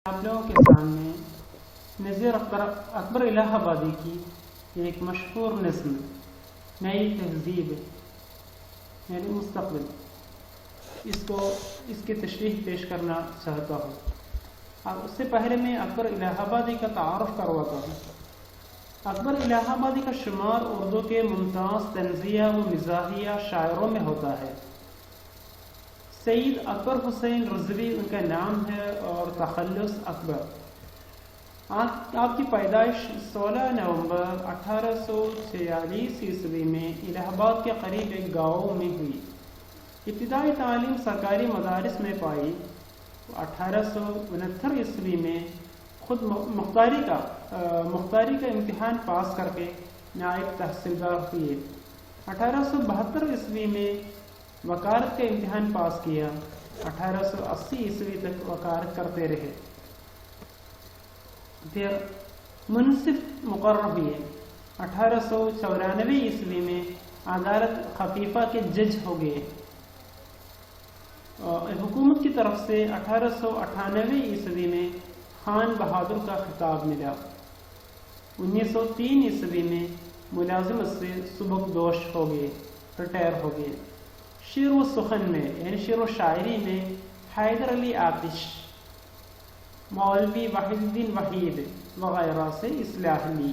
آپ لوگوں کے سامنے نذیر اکبر الہ آبادی کی ایک مشہور نظم نئی تہذیب یعنی مستقبل اس کی تشریح پیش کرنا چاہتا ہوں۔ اور اس سے پہلے میں اکبر الہ آبادی کا تعارف کرواتا ہوں۔ اکبر الہ آبادی کا شمار اردو کے ممتاز طنزیہ و مزاحیہ شاعروں میں ہوتا ہے۔ سید اکبر حسین رضوی ان کا نام ہے اور تخلص اکبر۔ آپ کی پیدائش 16 نومبر 1846 عیسوی میں الہ آباد کے قریب ایک گاؤں میں ہوئی۔ ابتدائی تعلیم سرکاری مدارس میں پائی۔ 1869 عیسوی میں خود مختاری کا امتحان پاس کر کے نائب تحصیلدار ہوئے۔ 1872 عیسوی میں وکالت کا امتحان پاس کیا۔ 1880 عیسوی تک وکالت کرتے رہے۔ پھر منصف مقرر ہوئے۔ 1894 عیسوی میں عدالت خفیفہ کے جج ہو گئے۔ حکومت کی طرف سے 1898 عیسوی میں خان بہادر کا خطاب ملا۔ 1903 عیسوی میں ملازمت سے سبکدوش ہو گئے، ریٹائر ہو گئے۔ شعر و سخن میں یعنی شعر و شاعری میں حیدر علی آتش، مولوی وحید الدین وحید وغیرہ سے اصلاح لی۔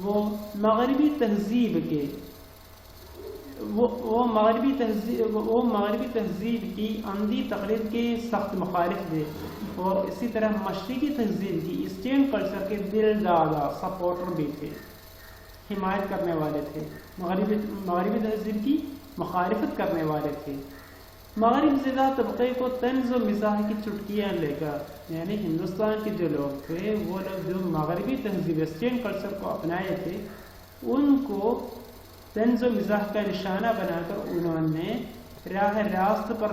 وہ مغربی تہذیب کی عمدی تقلید کے سخت مخالف تھے اور اسی طرح مشرقی تہذیب کی ایسٹرن کلچر کے دل دادا سپورٹر بھی تھے، حمایت کرنے والے تھے۔ مغربی تہذیب کی مخالفت کرنے والے تھے۔ مغرب زدہ طبقے کو طنز و مزاح کی چٹکیاں لے کر یعنی ہندوستان کے جو لوگ تھے، وہ لوگ جو مغربی تہذیب ویسٹرن کلچر کو اپنائے تھے، ان کو طنز و مزاح کا نشانہ بنا کر انہوں نے راستے پر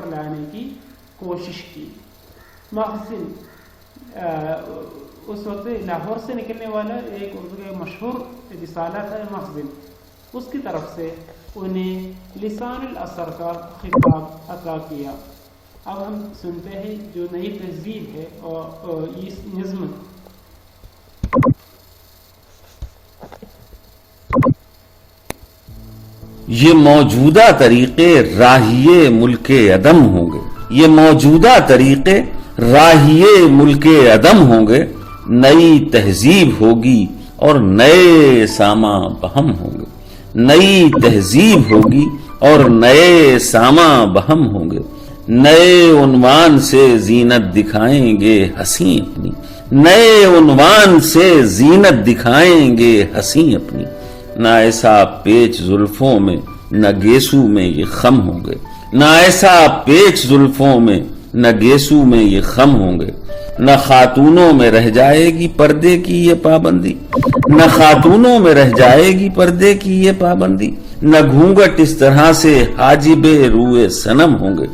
لانے کی کوشش کی۔ مخزن اس وقت لاہور سے نکلنے والا ایک اردو کا مشہور رسالہ تھا مخزن، اس کی طرف سے انہیں لسان الاثر کا خطاب عطا کیا۔ اب ہم سنتے ہیں جو نئی تہذیب ہے اور اس نظم۔ یہ موجودہ طریقے راہیے ملک عدم ہوں گے، یہ موجودہ طریقے راہیے ملک عدم ہوں گے، نئی تہذیب ہوگی اور نئے ساما بہم ہوں گے، نئی تہذیب ہوگی اور نئے ساما بہم ہوں گے، نئے عنوان سے زینت دکھائیں گے ہنسی اپنی، نئے عنوان سے زینت دکھائیں گے ہنسی اپنی، نہ ایسا پیچ زلفوں میں نہ گیسو میں یہ خم ہوں گے، نہ ایسا پیچ زلفوں میں نہ گیسو میں یہ خم ہوں گے، نہ خاتونوں میں رہ جائے گی پردے کی یہ پابندی، نہ خاتونوں میں رہ جائے گی پردے کی یہ پابندی، نہ گھونگھٹ اس طرح سے حاجب روئے صنم ہوں گے،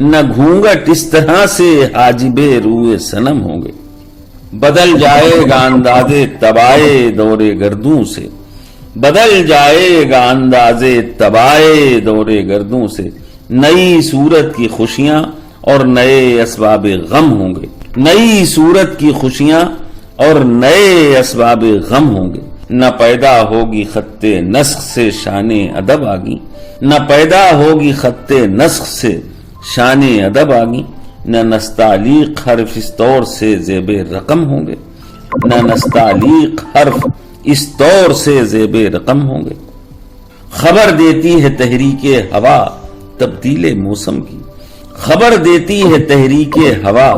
نہ گھونگھٹ اس طرح سے حاجب روئے صنم ہوں گے، بدل جائے گا انداز تبائے دور گردوں سے، بدل جائے گا انداز تبائے دور گردوں سے، نئی صورت کی خوشیاں اور نئے اسباب غم ہوں گے، نئی صورت کی خوشیاں اور نئے اسباب غم ہوں گے، نہ پیدا ہوگی خط نسخ سے شان ادب آگی، نہ پیدا ہوگی خط نسخ سے شان ادب آگی، نہ نستعلیق حرف اس طور سے زیب رقم ہوں گے، نہ نستعلیق حرف اس طور سے زیب رقم ہوں گے، خبر دیتی ہے تحریک ہوا تبدیل موسم کی، خبر دیتی ہے تحریک ہوا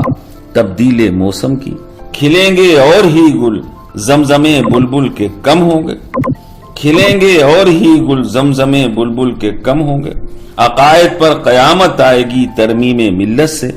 تبدیل موسم کی، کھلیں گے اور ہی گل زمزمے بلبل کے کم ہوں گے، کھلیں گے اور ہی گل زمزمے بلبل کے کم ہوں گے، عقائد پر قیامت آئے گی ترمیم ملت سے،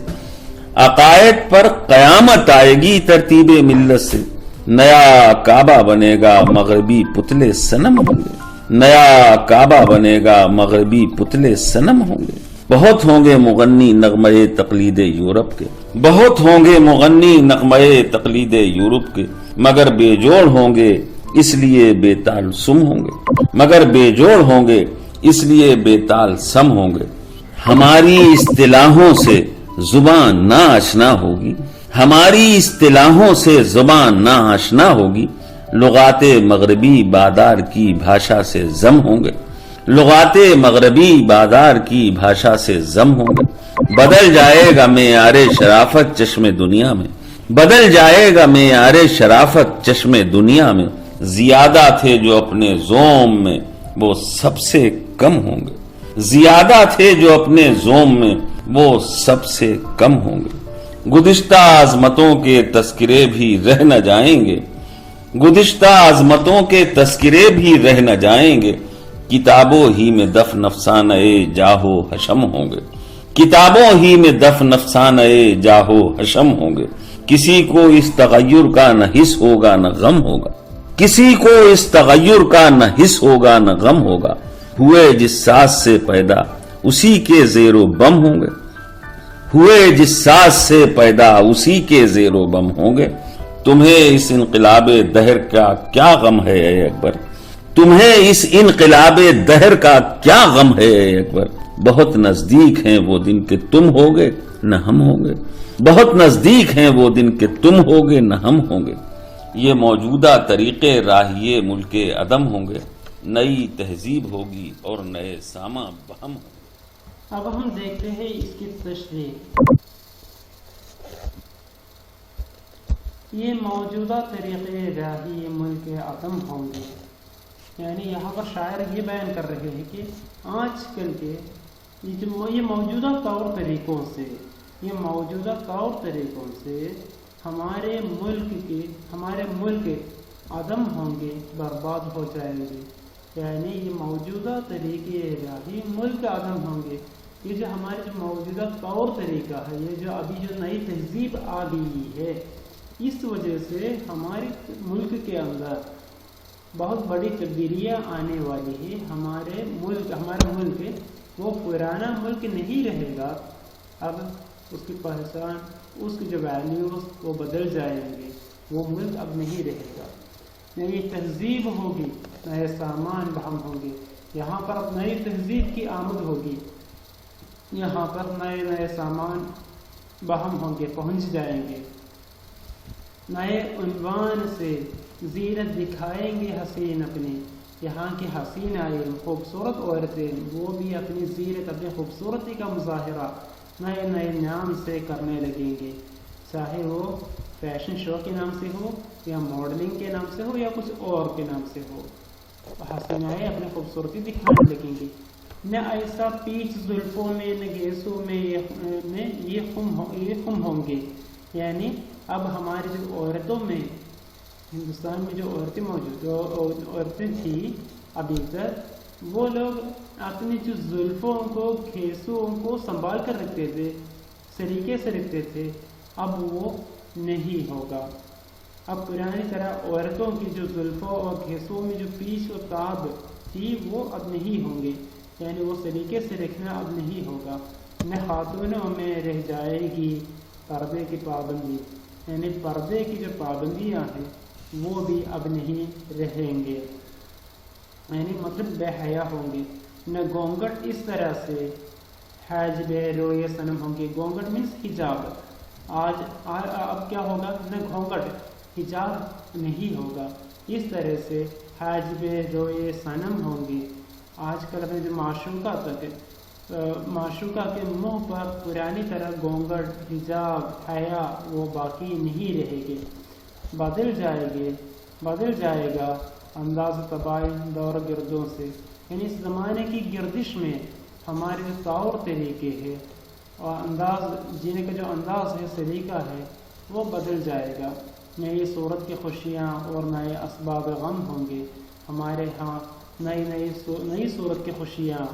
عقائد پر قیامت آئے گی ترتیب ملت سے، نیا کعبہ بنے گا مغربی پتلے صنم ہوں گے، نیا کعبہ بنے گا مغربی پتلے صنم ہوں گے، بہت ہوں گے مغنی نغمہ تقلید یورپ کے، بہت ہوں گے مغنی نغمہ تقلید یورپ کے، مگر بے جوڑ ہوں گے اس لیے بے تال سم ہوں گے، مگر بے جوڑ ہوں گے اس لیے بے تال سم ہوں گے، ہماری اصطلاحوں سے زبان نہ آشنا ہوگی، ہماری اصطلاحوں سے زبان نہ آشنا ہوگی، لغات مغربی بادار کی بھاشا سے ضم ہوں گے، لغات مغربی بادار کی بھاشا سے ضم ہوں گے، بدل جائے گا معیار شرافت چشم دنیا میں، بدل جائے گا معیار شرافت چشم دنیا میں، زیادہ تھے جو اپنے زوم میں وہ سب سے کم ہوں گے، زیادہ تھے جو اپنے زوم میں وہ سب سے کم ہوں گے، گزشتہ عظمتوں کے تذکرے بھی رہ نہ جائیں گے، گزشتہ عظمتوں کے تذکرے بھی رہ نہ جائیں گے، کتابوں ہی میں دفن افسانہ جاہو حشم ہوں گے، کتابوں ہی میں دفن افسانہ جاہو حشم ہوں گے، کسی کو اس تغیر کا نہ حس ہوگا نہ غم ہوگا، کسی کو اس تغیر کا نہ حس ہوگا نہ غم ہوگا، ہوئے جس ساز سے پیدا اسی کے زیر و بم ہوں گے، ہوئے جس ساز سے پیدا اسی کے زیر و بم ہوں گے، تمہیں اس انقلاب دہر کا کیا غم ہے اے اکبر، تمہیں اس انقلاب دہر کا کیا غم ہے اے اکبر، بہت نزدیک ہیں وہ دن کہ تم ہوگے نہ ہم ہوں گے، بہت نزدیک ہیں وہ دن کہ تم ہوگے نہ ہم ہوں گے، یہ موجودہ طریقے راہیے ملک عدم ہوں گے، نئی تہذیب ہوگی اور نئے ساما بہم ہوں گے۔ اب ہم دیکھتے ہیں اس کی تشریح۔ یہ موجودہ طریقے راہی ملک عدم ہوں گے، یعنی یہاں پر شاعر یہ بیان کر رہے ہیں کہ آج کل کے یہ موجودہ طور طریقوں سے ہمارے ملک عدم ہوں گے، برباد ہو جائیں گے، یعنی یہ موجودہ طریقے راہی ملک عدم ہوں گے، یہ جو ہمارے موجودہ طور طریقہ ہے، یہ جو ابھی جو نئی تہذیب آ گئی ہے، اس وجہ سے ہمارے ملک کے اندر بہت بڑی تبدیلیاں آنے والی ہیں۔ ہمارا ملک وہ پرانا ملک نہیں رہے گا، اب اس کی پہچان، اس کی جو ویلیوز وہ بدل جائیں گے، وہ ملک اب نہیں رہے گا، نئی تہذیب ہوگی، نئے سامان بہم ہوں گے، یہاں پر اب نئی تہذیب کی آمد ہوگی، یہاں پر نئے سامان بہم ہوں گے، پہنچ جائیں گے، نئے عنوان سے زینت دکھائیں گے حسین اپنے، یہاں کی حسین آئیں خوبصورت عورتیں وہ بھی اپنی زینت، اپنی خوبصورتی کا مظاہرہ نئے نام سے کرنے لگیں گے، چاہے وہ فیشن شو کے نام سے ہو یا ماڈلنگ کے نام سے ہو یا کچھ اور کے نام سے ہو، حسینائیں اپنی خوبصورتی دکھانے لگیں گی، نہ ایسا پیچ زلفوں میں نہ گیسوں میں یہ خم ہوں گے، یعنی اب ہماری جو عورتوں میں، ہندوستان میں جو عورتیں تھیں ابھی تک، وہ لوگ اپنی جو زلفوں کو، گھیسوں کو سنبھال کر رکھتے تھے، سلیقے سے رکھتے تھے، اب وہ نہیں ہوگا، اب پرانی طرح عورتوں کی جو زلفوں اور گھیسوں میں جو پیچ و تاب تھی وہ اب نہیں ہوں گے، یعنی وہ سلیقے سے رکھنا اب نہیں ہوگا، نہ خاتونوں میں رہ جائے گی پردے کی پابندی، یعنی پردے کی جو پابندیاں ہیں وہ بھی اب نہیں رہیں گے، یعنی مطلب بے حیا ہوں گے، نہ گونگٹ اس طرح سے حاجب روئے صنم ہوں گے، گونگٹ مینس حجاب، اب کیا ہوگا، نہ گھونگٹ، حجاب نہیں ہوگا، اس طرح سے حاجب روئے صنم ہوں گے، آج کل اپنے جو معشوقہ کے منہ پر پرانی طرح گونگٹ، حجاب، حیا وہ باقی نہیں رہے گے، بدل جائے گا انداز طبائع دور گردوں سے، یعنی اس زمانے کی گردش میں ہمارے جو طور طریقے ہیں اور انداز جینے کا جو انداز ہے، سلیقہ ہے، وہ بدل جائے گا، نئی صورت کی خوشیاں اور نئے اسباب غم ہوں گے، ہمارے ہاں نئی صورت کی خوشیاں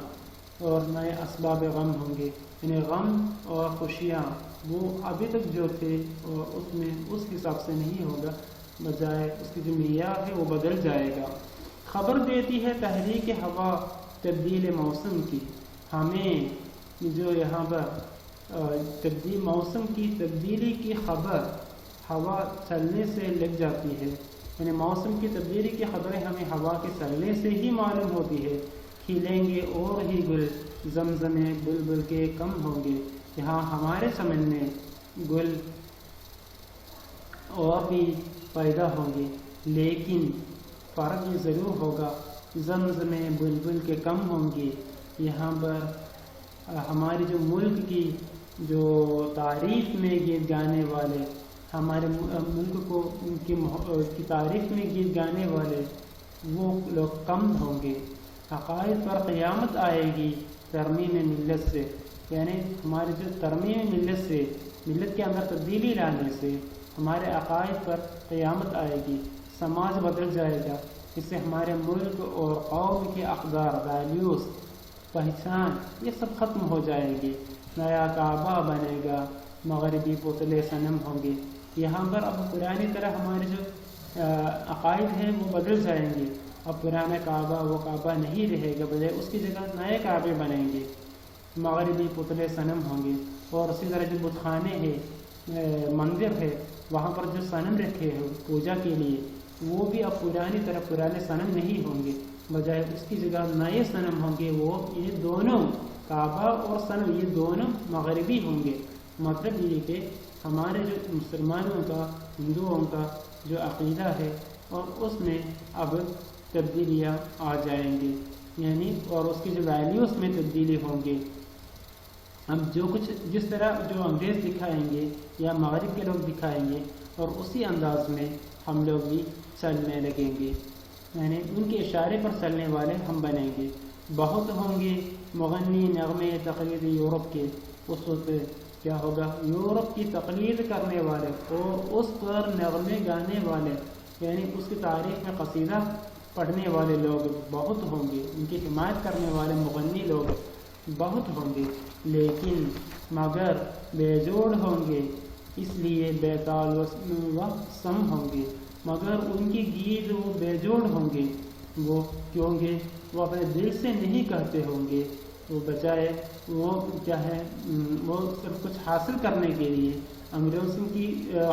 اور نئے اسباب غم ہوں گے، یعنی غم اور خوشیاں وہ ابھی تک جو تھے اور اس میں اس حساب سے نہیں ہوگا، بجائے اس کی جو معیار ہے وہ بدل جائے گا۔ خبر دیتی ہے تحریک ہوا تبدیل موسم کی، ہمیں جو یہاں پر موسم کی تبدیلی کی خبر ہوا چلنے سے لگ جاتی ہے، یعنی موسم کی تبدیلی کی خبریں ہمیں ہوا کے چلنے سے ہی معلوم ہوتی ہے، کھلیں گے اور ہی گل زمزمیں بلبل کے کم ہوں گے. یہاں ہمارے چمن میں گل اور بھی پیدا ہوں گے، لیکن فرق یہ ضرور ہوگا، زمزمیں بلبل کے کم ہوں گے. یہاں پر ہمارے جو ملک کی جو تعریف میں گیت گانے والے، ہمارے ملک کو کی تعریف میں گیت گانے والے وہ لوگ کم ہوں گے. عقائد پر قیامت آئے گی ترمیم ملت سے، یعنی ہمارے جو ترمیم ملت سے، ملت کے اندر تبدیلی لانے سے ہمارے عقائد پر قیامت آئے گی. سماج بدل جائے گا، اس سے ہمارے ملک اور قوم کے اقدار، ویلیوز، پہچان یہ سب ختم ہو جائے گی. نیا کعبہ بنے گا، مغربی پتلے صنم ہوں گے. یہاں پر اب پرانی طرح ہمارے جو عقائد ہیں وہ بدل جائیں گے. اب پرانا کعبہ وہ کعبہ نہیں رہے گا، بجائے اس کی جگہ نئے کعبے بنیں گے، مغربی پتلے صنم ہوں گے. اور اسی طرح جو بت خانے ہیں، مندر ہے، وہاں پر جو صنم رکھے ہیں پوجا کے لیے، وہ بھی اب پرانی طرح پرانے صنم نہیں ہوں گے، بجائے اس کی جگہ نئے صنم ہوں گے. وہ یہ دونوں کعبہ اور صنم یہ دونوں مغربی ہوں گے. مطلب یہ کہ ہمارے جو مسلمانوں کا، ہندوؤں کا جو عقیدہ ہے اور اس میں اب تبدیلیاں آ جائیں گی، یعنی اور اس کی جو ویلیوز میں تبدیلی ہوں گی. ہم جو کچھ جس طرح جو انگریز دکھائیں گے یا مغرب کے لوگ دکھائیں گے، اور اسی انداز میں ہم لوگ بھی چلنے لگیں گے، یعنی ان کے اشارے پر چلنے والے ہم بنیں گے. بہت ہوں گے مغنی نغمے تقلید یورپ کے. اس وقت کیا ہوگا؟ یورپ کی تقلید کرنے والے اور اس پر نغمے گانے والے، یعنی اس کی تاریخ میں قصیدہ پڑھنے والے لوگ بہت ہوں گے. ان کی حمایت کرنے والے مغنی لوگ بہت ہوں گے، لیکن مگر بے جوڑ ہوں گے، اس لیے بے تال و سم ہوں گے. مگر ان کی گیت وہ بے جوڑ ہوں گے. وہ کیوں گے؟ وہ اپنے دل سے نہیں کہتے ہوں گے، وہ بجائے وہ کیا ہے، وہ صرف کچھ حاصل کرنے کے لیے، انگریزوں کی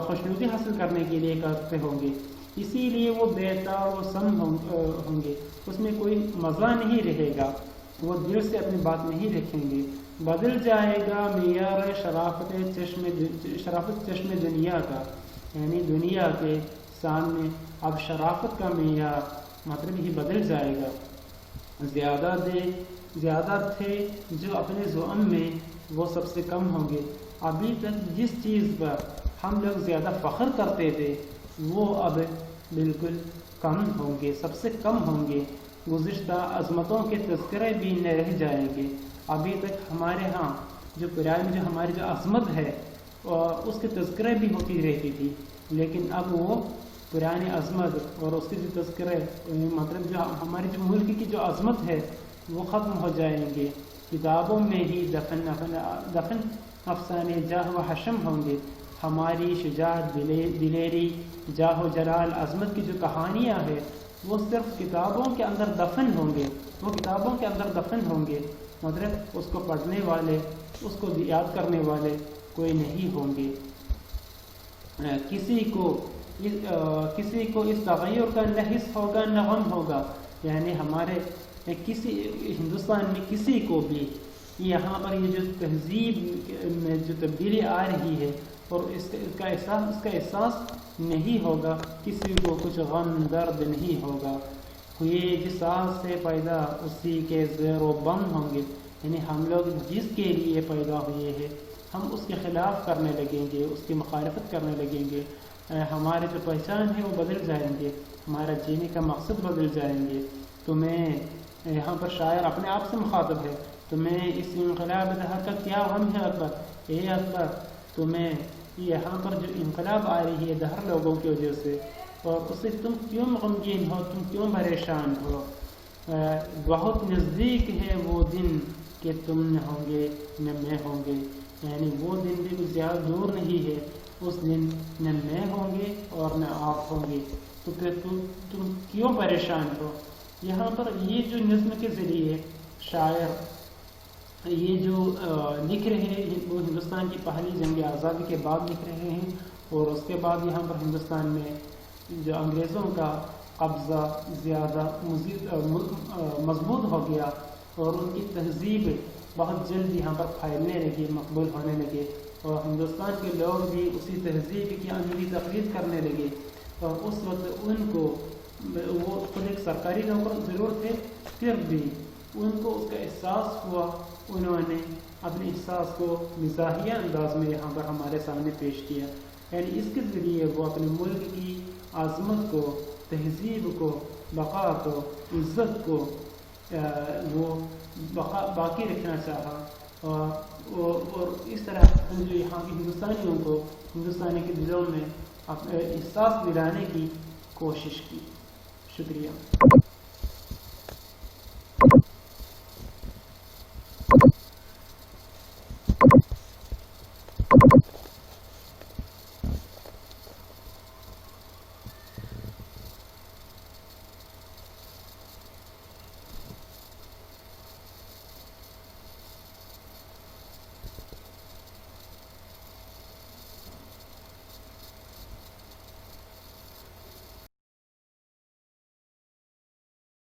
خوشنودی حاصل کرنے کے لیے کرتے ہوں گے. اسی لیے وہ بے تال و سم ہوں گے. اس میں کوئی مزہ نہیں رہے گا، وہ دل سے اپنی بات نہیں رکھیں گے. بدل جائے گا معیار شرافت چشم دنیا کا، یعنی دنیا کے سامنے اب شرافت کا معیار مطلب ہی بدل جائے گا. زیادہ تھے جو اپنے زعم میں وہ سب سے کم ہوں گے. ابھی تک جس چیز پر ہم لوگ زیادہ فخر کرتے تھے وہ اب بالکل کم ہوں گے، سب سے کم ہوں گے. گزشتہ عظمتوں کے تذکرے بھی نہ رہ جائیں گے. ابھی تک ہمارے ہاں جو پرانی جو ہماری جو عظمت ہے اس کے تذکرے بھی ہوتی رہتی تھی، لیکن اب وہ پرانی عظمت اور اس کے جو تذکرے، مطلب جو ہمارے جو ملک کی جو عظمت ہے وہ ختم ہو جائیں گے. کتابوں میں ہی دفن افسانے جاہ و حشم ہوں گے. ہماری شجاعت، دلیری، جاہ و جلال، عظمت کی جو کہانیاں ہیں وہ صرف کتابوں کے اندر دفن ہوں گے. وہ کتابوں کے اندر دفن ہوں گے، مطلب اس کو پڑھنے والے، اس کو یاد کرنے والے کوئی نہیں ہوں گے. کسی کو اس تغیر کا نہ حس ہوگا نہ غم ہوگا. یعنی ہمارے ہندوستان میں کسی کو بھی یہاں پر یہ جو تہذیب میں جو تبدیلی آ رہی ہے اور اس کا احساس نہیں ہوگا. کسی کو کچھ غم درد نہیں ہوگا. یہ جس ساز سے پیدا اسی کے زیر و بم ہوں گے. یعنی ہم لوگ جس کے لیے پیدا ہوئے ہیں ہم اس کے خلاف کرنے لگیں گے، اس کی مخالفت کرنے لگیں گے. ہمارے جو پہچان ہے وہ بدل جائیں گے، ہمارا جینے کا مقصد بدل جائیں گے. تمہیں یہاں پر شاعر اپنے آپ سے مخاطب ہے، تمہیں اس انقلاب دہر کا کیا غم ہے اکبر؟ اے اکبر، تمہیں یہاں پر جو انقلاب آ رہی ہے دہر لوگوں کی وجہ سے، اور اس سے تم کیوں غمگین ہو، تم کیوں پریشان ہو؟ بہت نزدیک ہے وہ دن کہ تم نہ ہوں گے نہ میں ہوں گے. یعنی وہ دن بھی کچھ زیادہ دور نہیں ہے، اس دن نہ میں ہوں گے اور نہ آپ ہوں گے. تو پھر تم کیوں پریشان ہو؟ یہاں پر یہ جو نظم کے ذریعے شاعر یہ جو لکھ رہے ہیں وہ ہندوستان کی پہلی جنگ آزادی کے بعد لکھ رہے ہیں، اور اس کے بعد یہاں پر ہندوستان میں جو انگریزوں کا قبضہ زیادہ مضبوط ہو گیا اور ان کی تہذیب بہت جلد یہاں پر پھیلنے لگے، مقبول ہونے لگے، اور ہندوستان کے لوگ بھی اسی تہذیب کی عملی تقلید کرنے لگے، اور اس وقت ان کو وہ خود ایک سرکاری نوکر ضرور تھے، پھر بھی ان کو اس کا احساس ہوا، انہوں نے اپنے احساس کو مزاحیہ انداز میں یہاں پر ہمارے سامنے پیش کیا، یعنی اس کے ذریعے وہ اپنے ملک کی عظمت کو، تہذیب کو، بقا کو، عزت کو وہ باقی رکھنا چاہا، اور اس طرح جو یہاں کے ہندوستانیوں کو ہندوستانی کے دلوں میں احساس دلانے کی کوشش کی۔ شکریہ۔